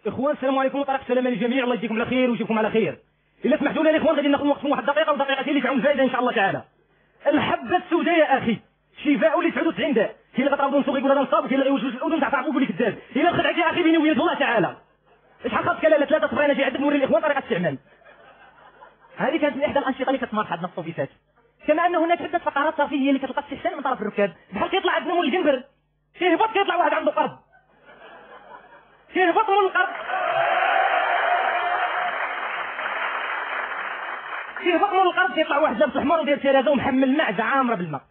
اخوان السلام عليكم وطريق السلامه للجميع، الله يجزيكم على خير ويجيبكم على خير. الا سمحتوا لنا الاخوان غادي ناخذ وقتكم واحد دقيقه ودقيقتين اللي تعاون الفائده ان شاء الله تعالى. الحبه السوداء يا اخي شفاء ل 99 داء، كاين اللي غتعرضوا نسوق يقول هذا نصاب، كاين اللي غيوجوج الاذن تاع تعرفوا يقول لك كذاب. الا خدعت يا اخي بيني وبين الله تعالى شحال خاصك لا 3 صفرين انا جاي عندك نوري الاخوان طريقه الاستعمال. هذه كانت من احدى الانشطه اللي كتمارس عندنا في الطوبيسات. كما ان هناك عده فقرات ترفيهيه اللي كتلقى استحسان من طرف الركاب، بحال كيطلع عندنا مول الجنبر كيهبط كيطلع واحد عنده قرض، كيهبط مول القرض كيهبط مول القرض كيطلع واحد لابس الحمار وداير سيرازه ومحمل معزه عامره بالماء.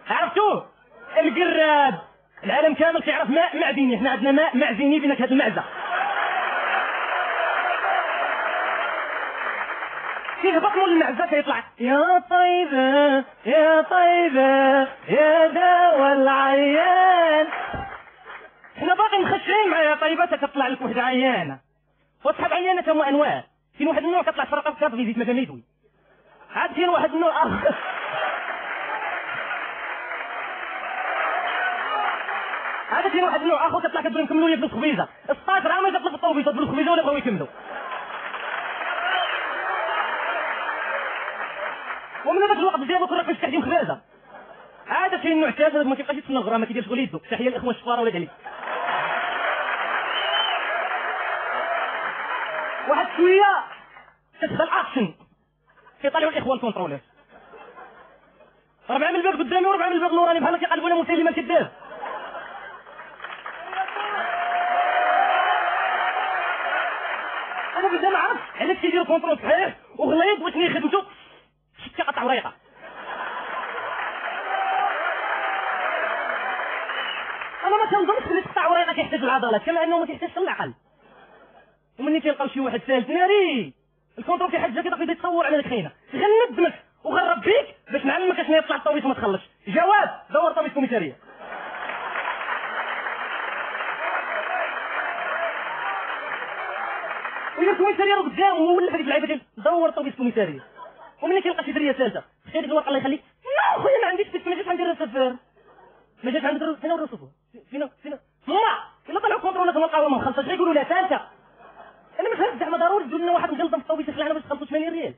عرفتوه؟ القراد العالم كامل كيعرف ماء معدني، حنا عندنا ماء معزيني بنكهه المعزه. كيهبط مول المعزه كيطلع يا طيبه يا طيبه يا دوا العيان. حنا باقي مخشعين مع يا طيبه كتطلع لك وحده عيانه، وصحاب عيانه هما انواع. كاين واحد النوع كطلع في رقبتها في زيت مثلا يدوي، عاد كاين واحد النوع اخر هذا كاين واحد النوع اخر كطلع كتبغي نكملوا لي فلوس خبيزه 16 عام كتطلب الطوبيسات فلوس خبيزه ولا بغاو يكملوا. ومن هذاك الوقت ديالو كنا في تحديم خبازه. عاد كاين النوع الثالث هذا ما كيبقاش يتسنى الغرام، ما كيديرش غير يدو. تحيه للاخوان الشفاره ولاد علي. واحد شويه كتدخل اكشن كيطلعوا الاخوان كونترولير، 4 من الباب قدامي و4 من الباب اللوراني بحال كيقلبوا لنا مسلمه كذاب. انا بدا ما عرفتش علاش كيديروا كونترول صحيح وغليظ وشنو يخدمتو شتي قطع وريقه. انا ما كنظنش بلي تقطع وريقه كيحتاج العضلات كما انه ما كيحتاجش العقل. ومني كيلقاو شي واحد ثالث ناري الكونترول كيحجك كيبدا يتصور على الخينه غندمك وغرب بيك باش نعلمك اشنو يطلع الطوبيس وما تخلصش. جواب دور طوبيس كوميساريه. وإلا الكوميساريه راه قدام هو ولف هذيك اللعيبه ديال دور طوبيس كوميساريه. ومني كيلقى شي دريه ثالثه خير الورقه الله يخليك لا خويا ما عنديش بس ما جاتش عندي الرسفير ما جاتش عندي فين الرسفير فين ماما الا طلعوا كونترولات ونلقاوها ما مخلصاش غيقولوا لها ثالثه. انا ما فهمتش زعما ضروري تقول لنا واحد مغلظ في الطوبيس يخلعنا باش 85 ريال.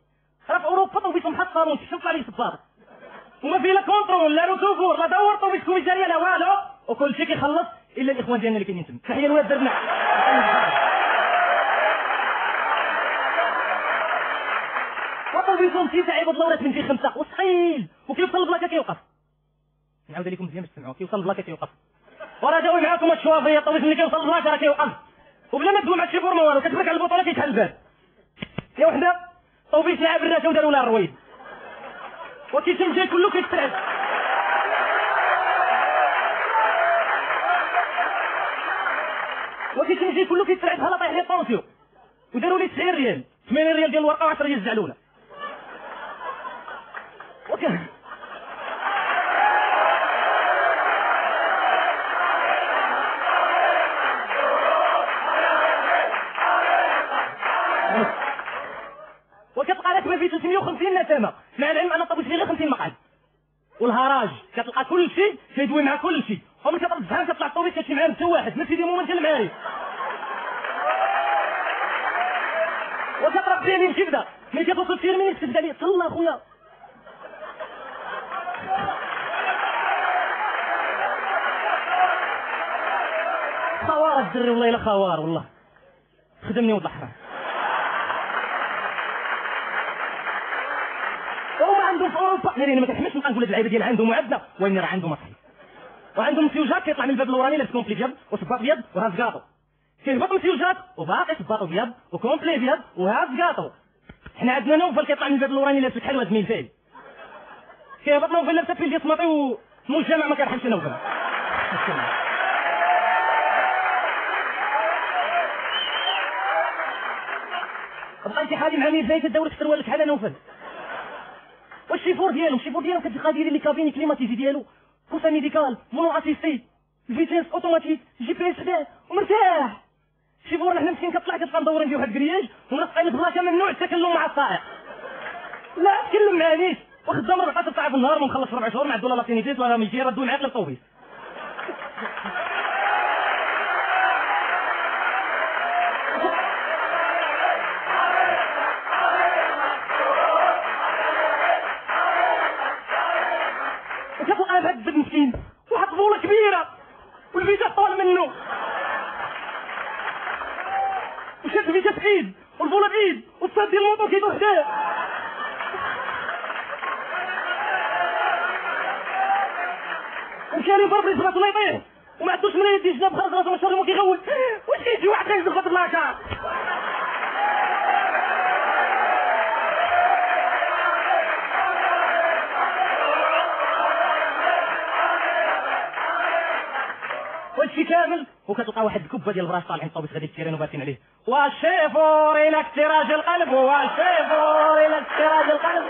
راه في اوروبا طوبيسهم حط قانون شوف طلع لي صباط وما في لا كونترول لا روتوفور لا دور طوبيس كوميساريه لا والو وكل شيء كيخلص الا الاخوان ديالنا اللي كاينين تما. تحيه لولاد درنا. وطوبيسهم تيسع عباد الله من في 5 وثقيل وكيوصل البلاكه كيوقف. نعاود لكم مزيان باش تسمعوا كيوصل البلاكه كيوقف. وراه جاوي معاكم الشوافيه الطوبيس اللي كيوصل البلاكه راه كيوقف وبلا ما تقول مع الشيفور ما والو كتبك على البطوله كيتحل الباب. يا وحده طوبيس لعب الراجل وداروا لها الرويد وكيتم جاي كله كيتسرعد. وكيتم جاي كله كيتسرعد بحال طايح لي الطونسيو وداروا لي 90 ريال 80 ريال ديال الورقه و10 ريال الزعلوله. وكتلقى لك ما فيه 350 نسمه مع العلم ان الطوبيس فيه غير 50 مقعد. والهراج كتلقى كل شيء كيدوي مع كل شيء. ومن كترد الزهر كتطلع الطوبيس كتمشي معاه حتى واحد ما سيدي ممثل معارف. وكترق فيه من كبده ملي كتوصل فيه المينيت كتبدا ليه صلى اخويا. خوار الدري والله الا خوار والله خدمني وضحى. وهما عندهم في اوروبا ناري ما كنحملش نبقى نقول هاد اللعيبه ديال عندهم معدة وين راه عندهم صحيح. وعندهم مسيوجات كيطلع من الباب الاوراني لابس كومبلي ابيض وصباط ابيض وهاز كاطو. كيهبط مسيوجات وباقي صباط ابيض وكومبلي ابيض وهاز كاطو. حنا عندنا نوفل كيطلع من الباب الاوراني لابس بحال واد ميلفيل. كيهبط نوفل لابس في الجسم ماطي ومجتمع ما كيرحمش نوفل. بقيتي حالي مع ميلفيل كدور لك سروالك شحال نوفل. والشيفور ديالو كتلقى داير لي كابين كليماتيزي ديالو كوسا ميديكال مونو اسيستي فيتيس اوتوماتيك جي بي اس حداه ومرتاح. الشيفور حنا مسكين كتلقى مدورين فيه واحد الكرياج ونقطعين البلاصه ممنوع التكلم مع السائق. لا تكلم معانيش وخدام 14 ساعه في النهار ومخلص في 4 شهور مع الدوله لاتينيتيس ولا ميجي ردوا معاك للطوبيس. اطول منه وشاد فيك في ايد والبوله بايد والصاد ديال الموطور كيدور حدايا ومشى لي ضرب لي صباط الله يطيح وما عندوش من يدي جناب خرج راسو مشى وما كيغول واش كيجي واحد كيزغط لاكا وهادشي كامل وكتلقى واحد الكبه ديال البراش طالعين الطوبيس غادي يتيرين وباتين عليه والشيفور الى اكتراج القلب والشيفور الى اكتراج القلب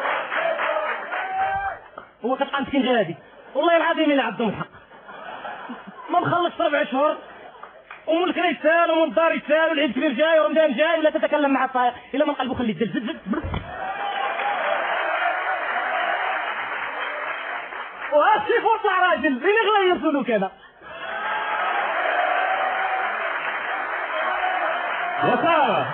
هو كتلقى مسكين غادي والله العظيم الا عندهم الحق ما مخلص 4 شهور ومن الكرا يتسال ومن الدار يتسال والعيد الكبير جاي ورمضان جاي ولا تتكلم مع الطاير الا من قلبه خلي زد والشيفور طلع راجل فين غير سلوك هذا يا سلام